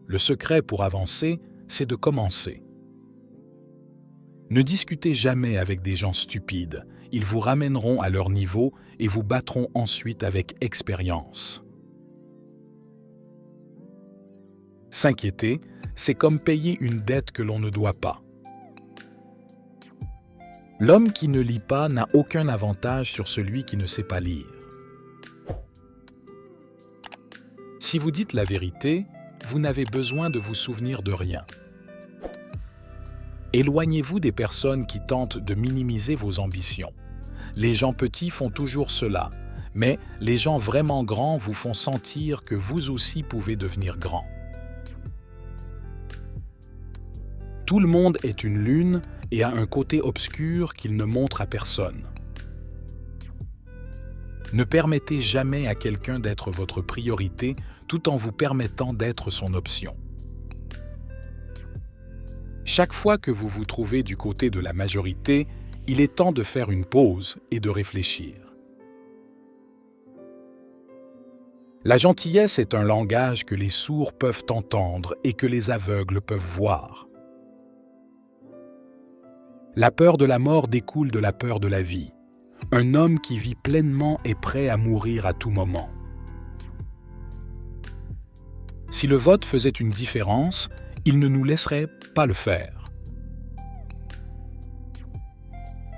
Le secret pour avancer, c'est de commencer. Ne discutez jamais avec des gens stupides. Ils vous ramèneront à leur niveau et vous battront ensuite avec expérience. S'inquiéter, c'est comme payer une dette que l'on ne doit pas. L'homme qui ne lit pas n'a aucun avantage sur celui qui ne sait pas lire. Si vous dites la vérité, vous n'avez besoin de vous souvenir de rien. Éloignez-vous des personnes qui tentent de minimiser vos ambitions. Les gens petits font toujours cela, mais les gens vraiment grands vous font sentir que vous aussi pouvez devenir grand. Tout le monde est une lune et a un côté obscur qu'il ne montre à personne. Ne permettez jamais à quelqu'un d'être votre priorité tout en vous permettant d'être son option. Chaque fois que vous vous trouvez du côté de la majorité, il est temps de faire une pause et de réfléchir. La gentillesse est un langage que les sourds peuvent entendre et que les aveugles peuvent voir. La peur de la mort découle de la peur de la vie. Un homme qui vit pleinement est prêt à mourir à tout moment. Si le vote faisait une différence, il ne nous laisserait pas le faire.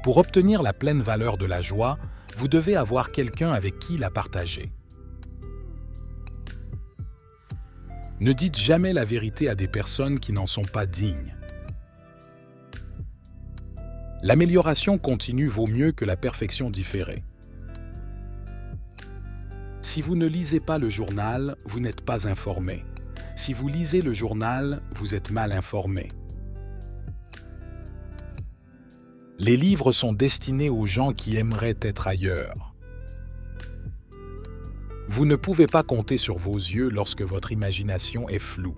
Pour obtenir la pleine valeur de la joie, vous devez avoir quelqu'un avec qui la partager. Ne dites jamais la vérité à des personnes qui n'en sont pas dignes. L'amélioration continue vaut mieux que la perfection différée. Si vous ne lisez pas le journal, vous n'êtes pas informé. Si vous lisez le journal, vous êtes mal informé. Les livres sont destinés aux gens qui aimeraient être ailleurs. Vous ne pouvez pas compter sur vos yeux lorsque votre imagination est floue.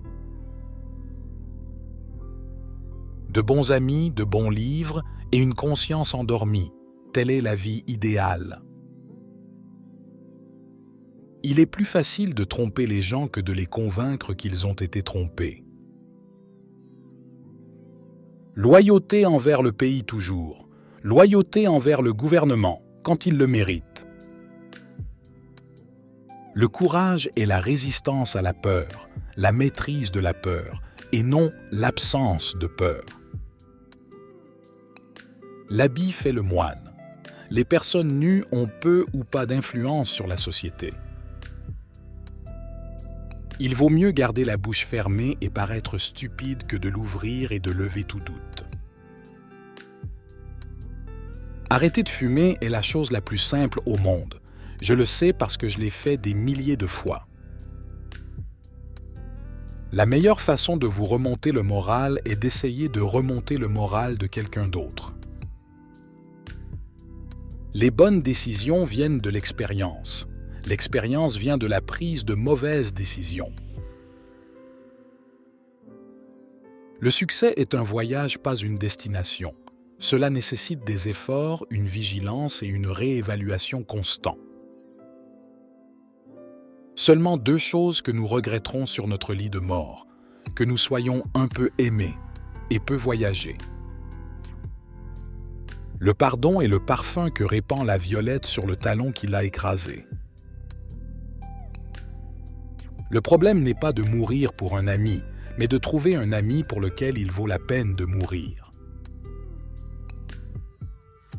De bons amis, de bons livres et une conscience endormie, telle est la vie idéale. Il est plus facile de tromper les gens que de les convaincre qu'ils ont été trompés. Loyauté envers le pays toujours. Loyauté envers le gouvernement, quand il le mérite. Le courage est la résistance à la peur, la maîtrise de la peur, et non l'absence de peur. L'habit fait le moine. Les personnes nues ont peu ou pas d'influence sur la société. Il vaut mieux garder la bouche fermée et paraître stupide que de l'ouvrir et de lever tout doute. Arrêter de fumer est la chose la plus simple au monde. Je le sais parce que je l'ai fait des milliers de fois. La meilleure façon de vous remonter le moral est d'essayer de remonter le moral de quelqu'un d'autre. Les bonnes décisions viennent de l'expérience. L'expérience vient de la prise de mauvaises décisions. Le succès est un voyage, pas une destination. Cela nécessite des efforts, une vigilance et une réévaluation constante. Seulement 2 choses que nous regretterons sur notre lit de mort, que nous soyons un peu aimés et peu voyagés. Le pardon est le parfum que répand la violette sur le talon qui l'a écrasé. Le problème n'est pas de mourir pour un ami, mais de trouver un ami pour lequel il vaut la peine de mourir.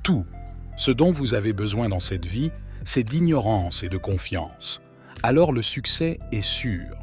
Tout ce dont vous avez besoin dans cette vie, c'est d'ignorance et de confiance. Alors le succès est sûr.